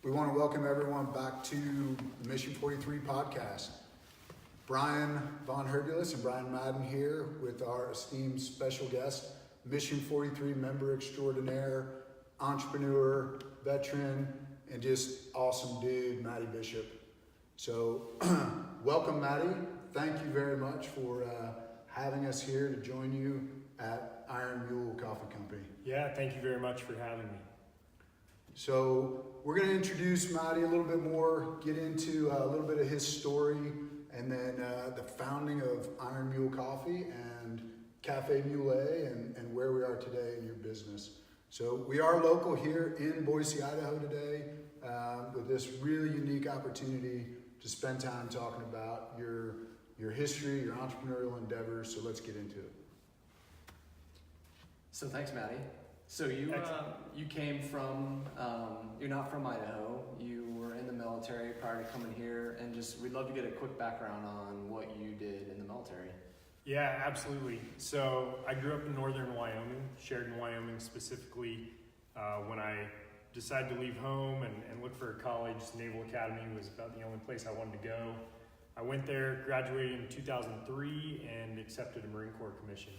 We want to welcome everyone back to the Mission 43 podcast. Brian Von Hergulis and Brian Madden here with our esteemed special guest, Mission 43 member extraordinaire, entrepreneur, veteran, and just awesome dude, Matty Bishop. So welcome, Matty. Thank you very much for having us here to join you at Iron Mule Coffee Company. Yeah, thank you very much for having me. So we're going to introduce Matty a little bit more, get into a little bit of his story, and then the founding of Iron Mule Coffee and Cafe Mule and where we are today in your business. So we are local here in Boise, Idaho today with this really unique opportunity to spend time talking about your history, your entrepreneurial endeavors. So let's get into it. So thanks, Matty. So you came from, you're not from Idaho. You were in the military prior to coming here, and we'd love to get a quick background on what you did in the military. Yeah, absolutely. So I grew up in northern Wyoming, Sheridan, Wyoming specifically. When I decided to leave home and look for a college, Naval Academy was about the only place I wanted to go. I went there, graduated in 2003, and accepted a Marine Corps commission.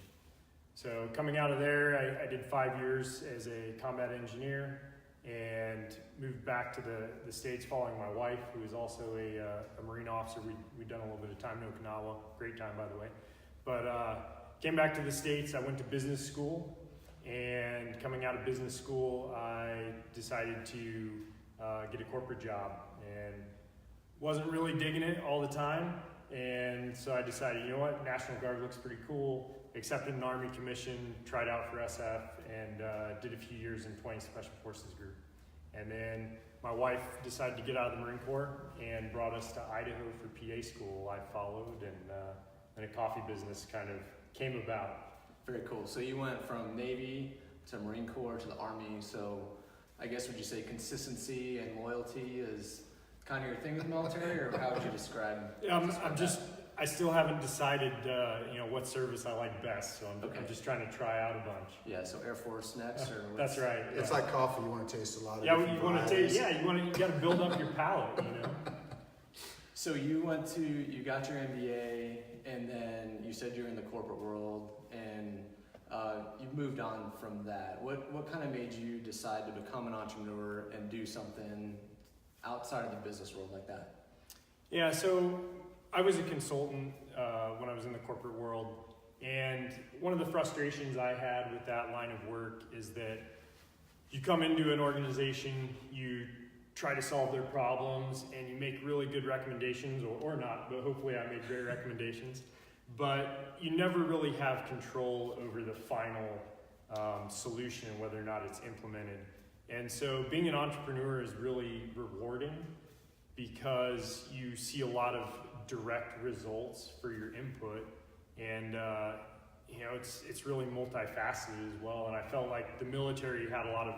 So coming out of there, I did 5 years as a combat engineer and moved back to the States following my wife, who was also a Marine officer. We'd done a little bit of time in Okinawa, great time by the way. But came back to the States, I went to business school, and coming out of business school, I decided to get a corporate job and wasn't really digging it all the time. And so I decided, you know what, National Guard looks pretty cool. Accepted an Army commission, tried out for SF, and did a few years in 20 Special Forces Group. And then my wife decided to get out of the Marine Corps and brought us to Idaho for PA school. I followed, and a coffee business kind of came about. Very cool. So you went from Navy to Marine Corps to the Army. So I guess would you say consistency and loyalty is kind of your thing with the military, or how would you describe? I still haven't decided, what service I like best, so I'm just trying to try out a bunch. Yeah, so Air Force next, or that's right. It's like coffee; you want to taste a lot of. You want to taste. Yeah, you got to build up your palate. So you got your MBA, and then you said you're in the corporate world, and you've moved on from that. What kind of made you decide to become an entrepreneur and do something outside of the business world like that? Yeah, so I was a consultant when I was in the corporate world, and one of the frustrations I had with that line of work is that you come into an organization, you try to solve their problems, and you make really good recommendations, or not, but hopefully I made great recommendations, but you never really have control over the final solution and whether or not it's implemented. And so being an entrepreneur is really rewarding because you see a lot of direct results for your input, and it's really multifaceted as well. And I felt like the military had a lot of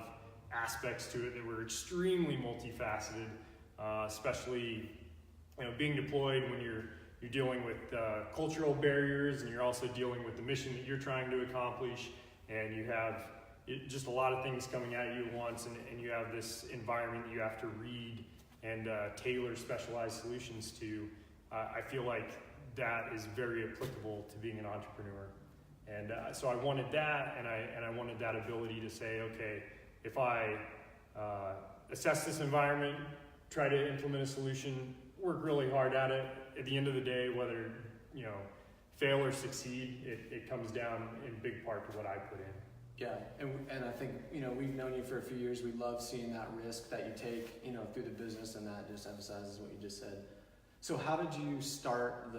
aspects to it that were extremely multifaceted, especially being deployed when you're dealing with cultural barriers, and you're also dealing with the mission that you're trying to accomplish, and you have just a lot of things coming at you at once, and you have this environment that you have to read and tailor specialized solutions to. I feel like that is very applicable to being an entrepreneur. And so I wanted that, and I wanted that ability to say, okay, if I assess this environment, try to implement a solution, work really hard at it, at the end of the day, whether fail or succeed, it comes down in big part to what I put in. Yeah, and I think, we've known you for a few years. We love seeing that risk that you take, through the business, and that just emphasizes what you just said. So how did you start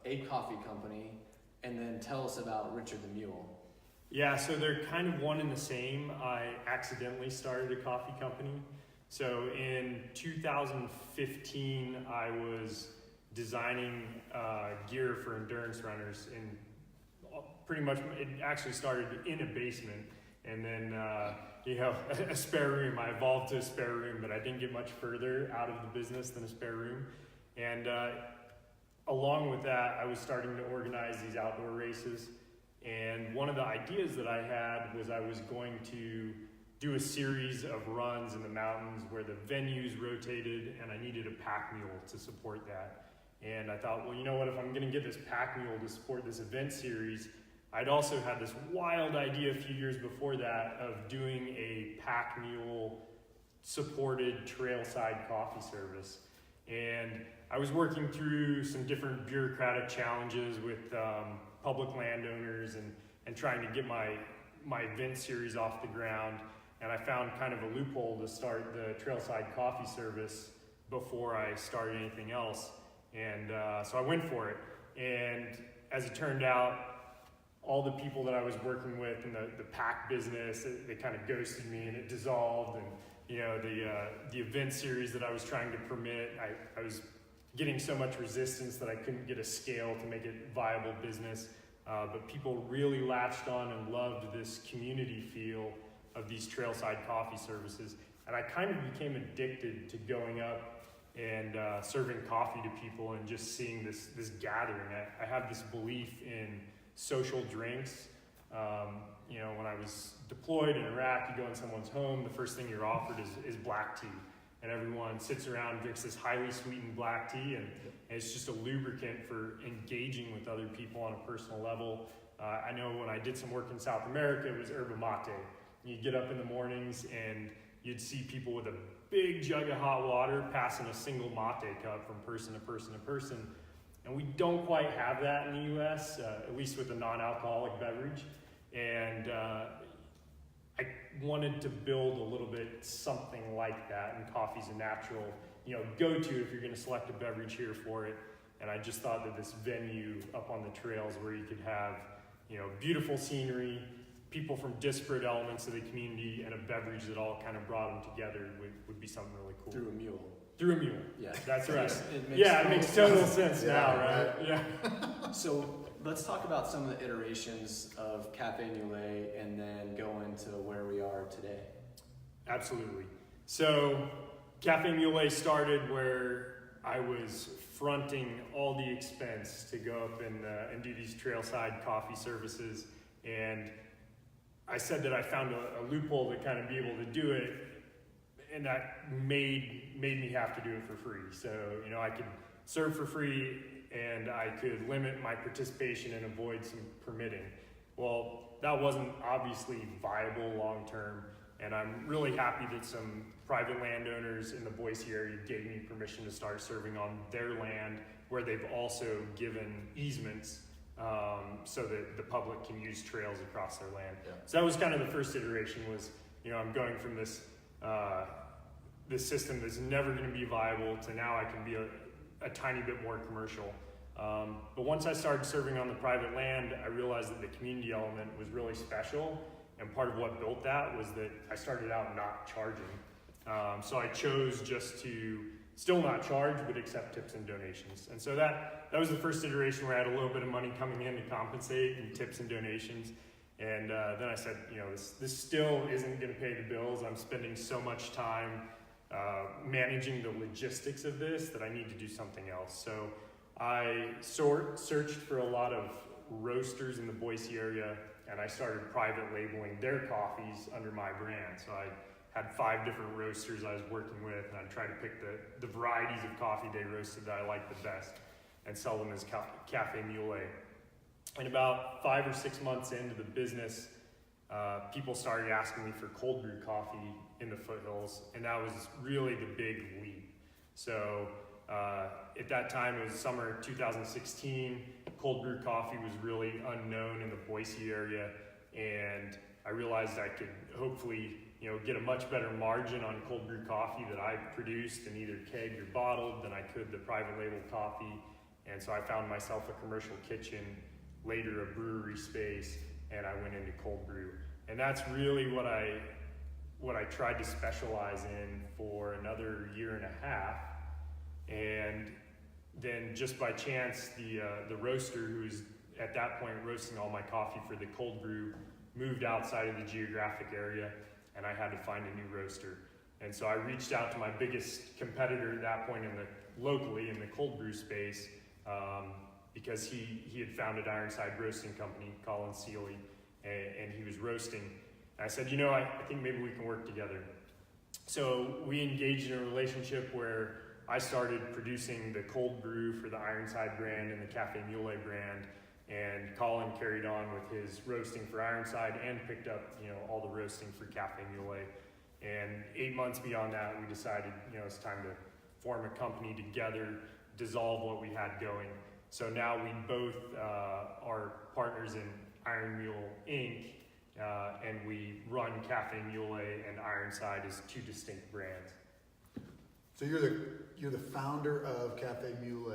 a coffee company, and then tell us about Richard the Mule? Yeah, so they're kind of one and the same. I accidentally started a coffee company. So in 2015, I was designing gear for endurance runners, and pretty much it actually started in a basement, and then a spare room. I evolved to a spare room, but I didn't get much further out of the business than a spare room. And along with that, I was starting to organize these outdoor races. And one of the ideas that I had was I was going to do a series of runs in the mountains where the venues rotated, and I needed a pack mule to support that. And I thought, well, you know what, if I'm gonna get this pack mule to support this event series, I'd also had this wild idea a few years before that of doing a pack mule supported trailside coffee service. And I was working through some different bureaucratic challenges with public landowners and trying to get my event series off the ground. And I found kind of a loophole to start the trailside coffee service before I started anything else. And so I went for it. And as it turned out, all the people that I was working with in the pack business, they kind of ghosted me and it dissolved. And the event series that I was trying to permit, I was getting so much resistance that I couldn't get a scale to make it viable business. But people really latched on and loved this community feel of these trailside coffee services. And I kind of became addicted to going up and serving coffee to people and just seeing this gathering. I have this belief in social drinks. When I was deployed in Iraq, you go in someone's home, the first thing you're offered is black tea. And everyone sits around and drinks this highly sweetened black tea, and it's just a lubricant for engaging with other people on a personal level. I know when I did some work in South America, it was yerba mate. You'd get up in the mornings and you'd see people with a big jug of hot water passing a single mate cup from person to person to person. And we don't quite have that in the US, at least with a non-alcoholic beverage. And I wanted to build a little bit something like that, and coffee's a natural, go-to if you're gonna select a beverage here for it. And I just thought that this venue up on the trails where you could have, beautiful scenery, people from disparate elements of the community, and a beverage that all kind of brought them together would be something really cool. Through a mule. Through a mule. Yeah. That's right. It makes total sense Yeah, now, right? Yeah. So let's talk about some of the iterations of Cafe Newlay and then go into where we are today. Absolutely. So Cafe Newlay started where I was fronting all the expense to go up and do these trailside coffee services. And I said that I found a loophole to kind of be able to do it, and that made me have to do it for free. So, I could serve for free and I could limit my participation and avoid some permitting. Well, that wasn't obviously viable long term, and I'm really happy that some private landowners in the Boise area gave me permission to start serving on their land, where they've also given easements so that the public can use trails across their land. Yeah. So that was kind of the first iteration was, I'm going from this system that's never going to be viable to now I can be a tiny bit more commercial. But once I started serving on the private land, I realized that the community element was really special. And part of what built that was that I started out not charging. So I chose just to still not charge, but accept tips and donations. And so that was the first iteration where I had a little bit of money coming in to compensate in tips and donations. And then I said, this still isn't going to pay the bills. I'm spending so much time managing the logistics of this that I need to do something else. So I searched for a lot of roasters in the Boise area, and I started private labeling their coffees under my brand. So I had 5 different roasters I was working with, and I'd try to pick the varieties of coffee they roasted that I liked the best and sell them as Cafe Newlay. And about 5 or 6 months into the business, people started asking me for cold brew coffee in the foothills, and that was really the big leap. So at that time, it was summer 2016, cold brew coffee was really unknown in the Boise area, and I realized I could hopefully get a much better margin on cold brew coffee that I produced and either kegged or bottled than I could the private label coffee. And so I found myself a commercial kitchen, later a brewery space, and I went into cold brew. And that's really what I tried to specialize in for another 1.5 years. And then just by chance, the roaster who was at that point roasting all my coffee for the cold brew moved outside of the geographic area, and I had to find a new roaster. And so I reached out to my biggest competitor at that point locally in the cold brew space, because he had founded Ironside Roasting Company, Colin Seeley, and he was roasting. And I said, I think maybe we can work together. So we engaged in a relationship where I started producing the cold brew for the Ironside brand and the Cafe Mule brand, and Colin carried on with his roasting for Ironside and picked up, all the roasting for Cafe Mule. And 8 months beyond that, we decided, it's time to form a company together, dissolve what we had going. So now we both are partners in Iron Mule Inc., and we run Cafe Mule and Ironside as two distinct brands. So you're the founder of Cafe Mule,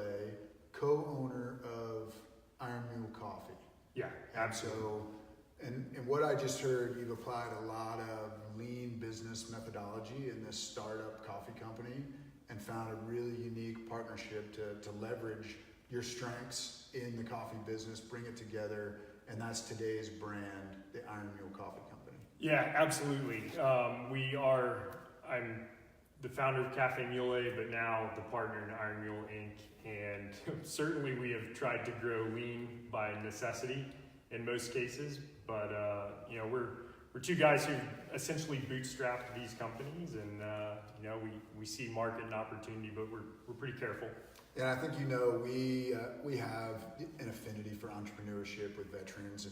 co-owner of Iron Mule Coffee. Yeah, absolutely. So, and what I just heard, you've applied a lot of lean business methodology in this startup coffee company and found a really unique partnership to leverage your strengths in the coffee business, bring it together, and that's today's brand, the Iron Mule Coffee Company. Yeah, absolutely. I'm the founder of Cafe Mule, but now the partner in Iron Mule Inc. And certainly we have tried to grow lean by necessity in most cases, but we're two guys who essentially bootstrapped these companies, and we see market and opportunity, but we're pretty careful. And I think we have an affinity for entrepreneurship with veterans,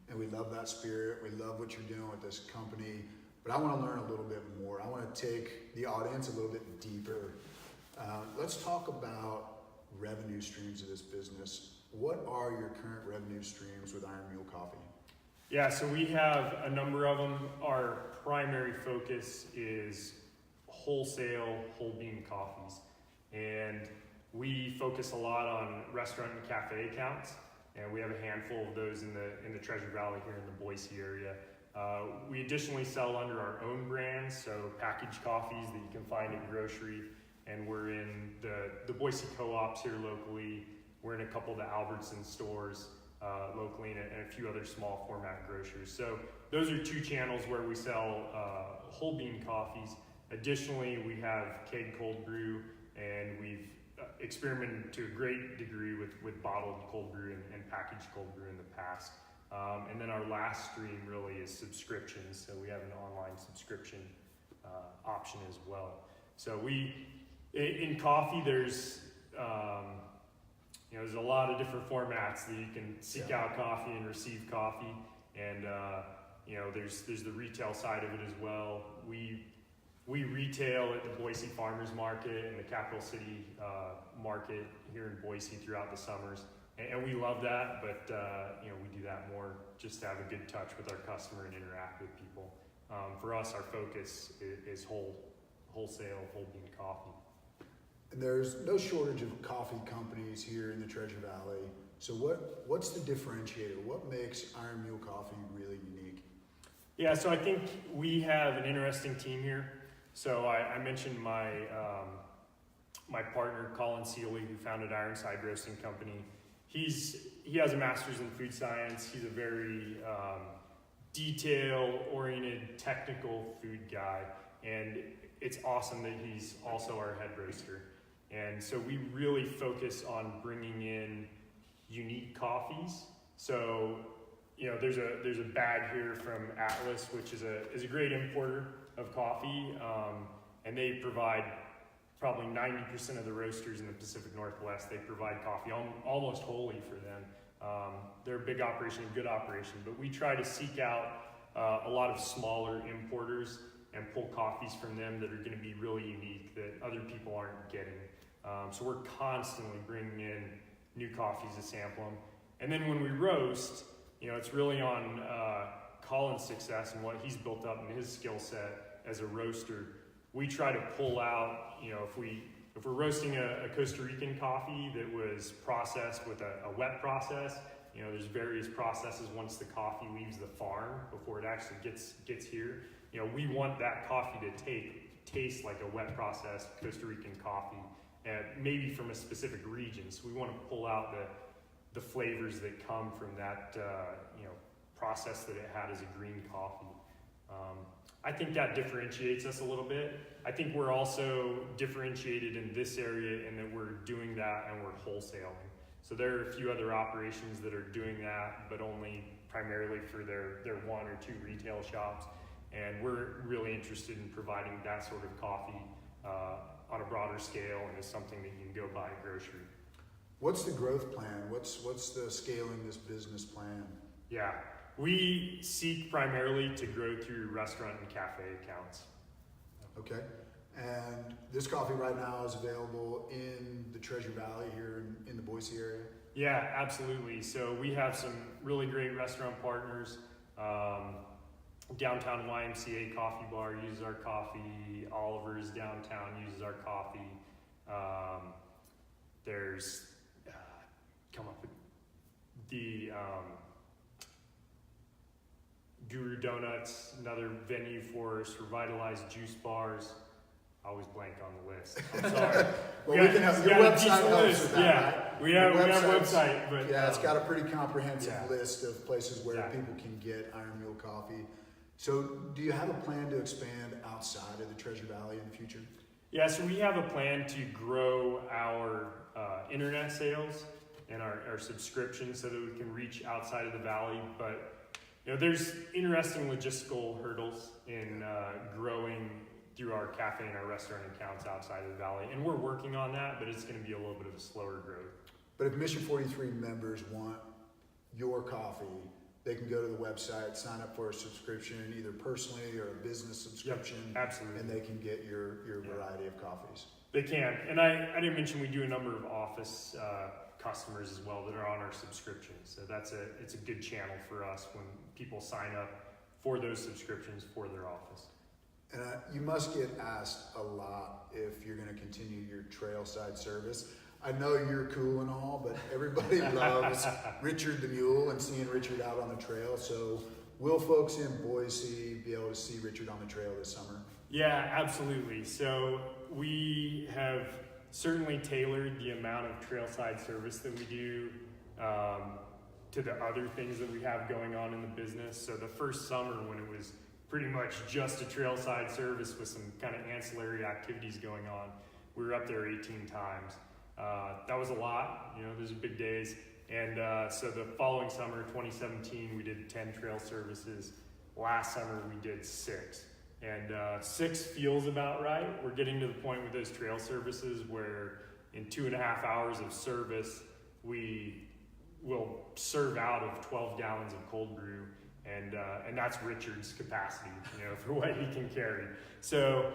and we love that spirit. We love what you're doing with this company, but I want to learn a little bit more. I want to take the audience a little bit deeper. Let's talk about revenue streams of this business. What are your current revenue streams with Iron Mule Coffee? Yeah, so we have a number of them. Our primary focus is wholesale whole bean coffees, and we focus a lot on restaurant and cafe accounts, and we have a handful of those in the Treasure Valley here in the Boise area. We additionally sell under our own brands, so packaged coffees that you can find in grocery, and we're in the Boise co-ops here locally. We're in a couple of the Albertson stores locally, and a few other small format grocers. So those are two channels where we sell whole bean coffees. Additionally, we have keg cold brew, and we've experimented to a great degree with bottled cold brew and packaged cold brew in the past. And then our last stream really is subscriptions. So we have an online subscription option as well. So in coffee, there's there's a lot of different formats that you can seek out coffee and receive coffee, and there's the retail side of it as well. We retail at the Boise Farmers Market and the Capital City Market here in Boise throughout the summers, and we love that. But we do that more just to have a good touch with our customer and interact with people. For us, our focus is wholesale whole bean coffee. And there's no shortage of coffee companies here in the Treasure Valley. So what's the differentiator? What makes Iron Mule Coffee really unique? Yeah, so I think we have an interesting team here. So I mentioned my partner, Colin Seeley, who founded Ironside Roasting Company. He has a master's in food science. He's a very detail-oriented, technical food guy, and it's awesome that he's also our head roaster. And so we really focus on bringing in unique coffees. So, there's a bag here from Atlas, which is a great importer of coffee, and they provide probably 90% of the roasters in the Pacific Northwest. They provide coffee almost wholly for them. They're a big operation, a good operation, but we try to seek out a lot of smaller importers and pull coffees from them that are going to be really unique that other people aren't getting. So we're constantly bringing in new coffees to sample them. And then when we roast, it's really on Colin's success and what he's built up in his skill set as a roaster. We try to pull out, if we're roasting a Costa Rican coffee that was processed with a wet process, there's various processes once the coffee leaves the farm before it actually gets here. We want that coffee to taste like a wet processed Costa Rican coffee, maybe from a specific region. So we want to pull out the flavors that come from that process that it had as a green coffee. I think that differentiates us a little bit. I think we're also differentiated in this area in that we're doing that and we're wholesaling. So there are a few other operations that are doing that, but only primarily for their one or two retail shops. And we're really interested in providing that sort of coffee on a broader scale, and is something that you can go buy at grocery. What's the growth plan? What's the scaling this business plan? Yeah, we seek primarily to grow through restaurant and cafe accounts. Okay. And this coffee right now is available in the Treasure Valley here in the Boise area? Yeah, absolutely. So we have some really great restaurant partners. Downtown YMCA Coffee Bar uses our coffee. Oliver's downtown uses our coffee. There's come up with the Guru Donuts, another venue for us, Revitalized Juice Bars. I always blank on the list. I'm sorry. Well, we can have your website helps with that, Yeah, right? we have a website's- website, but Yeah, it's got a pretty comprehensive yeah. list of places where Exactly. people can get Iron Mule coffee. So do you have a plan to expand outside of the Treasure Valley in the future? Yeah, so we have a plan to grow our internet sales and our subscriptions so that we can reach outside of the valley. But there's interesting logistical hurdles in growing through our cafe and our restaurant accounts outside of the valley, and we're working on that. But it's going to be a little bit of a slower growth. But if Mission 43 members want your coffee, they can go to the website, sign up for a subscription, either personally or a business subscription. Absolutely. And they can get your variety of coffees. They can. And I didn't mention we do a number of office customers as well that are on our subscription. So it's a good channel for us when people sign up for those subscriptions for their office. And you must get asked a lot if you're going to continue your trailside service. I know you're cool and all, but everybody loves Richard the Mule and seeing Richard out on the trail. So will folks in Boise be able to see Richard on the trail this summer? Yeah, absolutely. So we have certainly tailored the amount of trailside service that we do to the other things that we have going on in the business. So the first summer when it was pretty much just a trailside service with some kind of ancillary activities going on, we were up there 18 times. That was a lot, those are big days. And so the following summer, 2017, we did 10 trail services. Last summer, we did 6. And 6 feels about right. We're getting to the point with those trail services where in 2.5 hours of service, we will serve out of 12 gallons of cold brew. And that's Richard's capacity, for what he can carry. So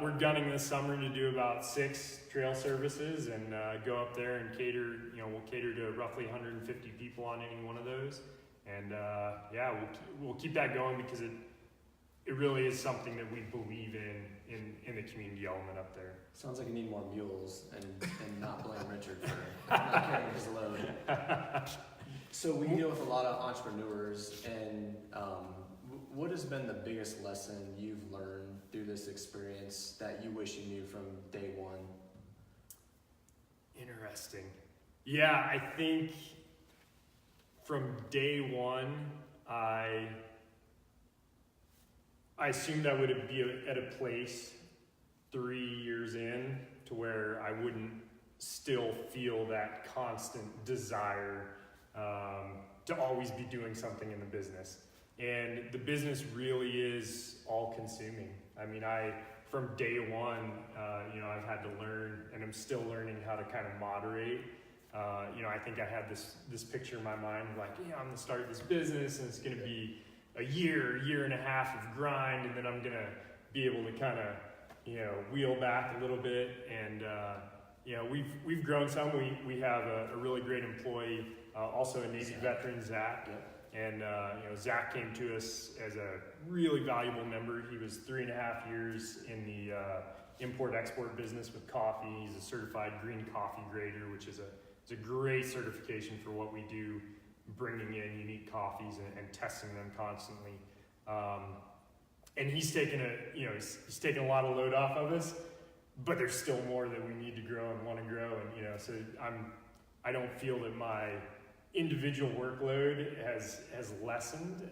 we're gunning this summer to do about 6 trail services and go up there and cater. We'll cater to roughly 150 people on any one of those. And we'll keep that going because it really is something that we believe in the community element up there. Sounds like you need more mules and not blame Richard for not carrying his load. So we deal with a lot of entrepreneurs, and what has been the biggest lesson you've learned through this experience that you wish you knew from day one? Interesting. Yeah, I think from day one, I assumed I would be at a place 3 years in to where I wouldn't still feel that constant desire to always be doing something in the business. And the business really is all consuming. I mean, from day one, I've had to learn, and I'm still learning how to kind of moderate. I think I had this picture in my mind of like, I'm gonna start this business and it's gonna be a year and a half of grind, and then I'm gonna be able to kind of, wheel back a little bit. And we've grown some. We have a really great employee, also a Navy veteran, Zach. Yep. And Zach came to us as a really valuable member. He was 3.5 years in the import-export business with coffee. He's a certified green coffee grader, which is a great certification for what we do, bringing in unique coffees and testing them constantly. And he's taken he's taken a lot of load off of us, but there's still more that we need to grow and want to grow. And so I don't feel that my individual workload has lessened.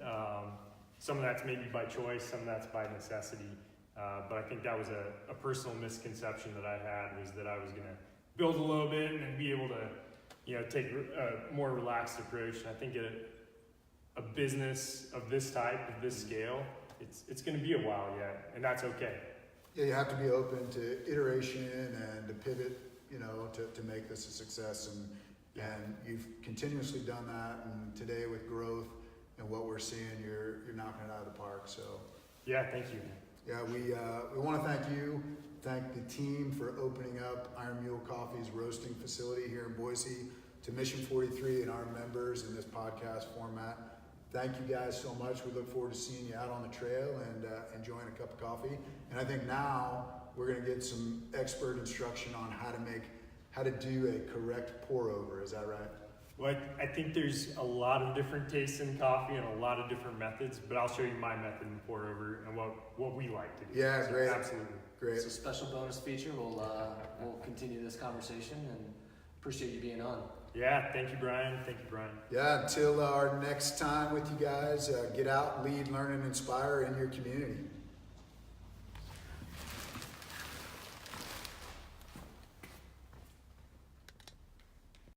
Some of that's maybe by choice, some of that's by necessity. But I think that was a personal misconception that I had, was that I was going to build a little bit and then be able to, take a more relaxed approach. And I think a business of this type, of this scale, it's going to be a while yet, and that's okay. Yeah, you have to be open to iteration and to pivot, you know, to make this a success. And you've continuously done that. And today with growth and what we're seeing, you're knocking it out of the park. So Yeah, thank you. yeah, we want to thank you, thank the team for opening up Iron Mule Coffee's roasting facility here in Boise to Mission 43 and our members in this podcast format. Thank you guys so much. We look forward to seeing you out on the trail and enjoying a cup of coffee. And I think now we're going to get some expert instruction on how to do a correct pour over. Is that right? Well, I think there's a lot of different tastes in coffee and a lot of different methods, but I'll show you my method in pour over and what we like to do. Yeah, So, great. Absolutely. Great. It's a special bonus feature. We'll continue this conversation and appreciate you being on. Yeah, thank you, Brian. Thank you, Brian. Yeah, until our next time with you guys, get out, lead, learn, and inspire in your community.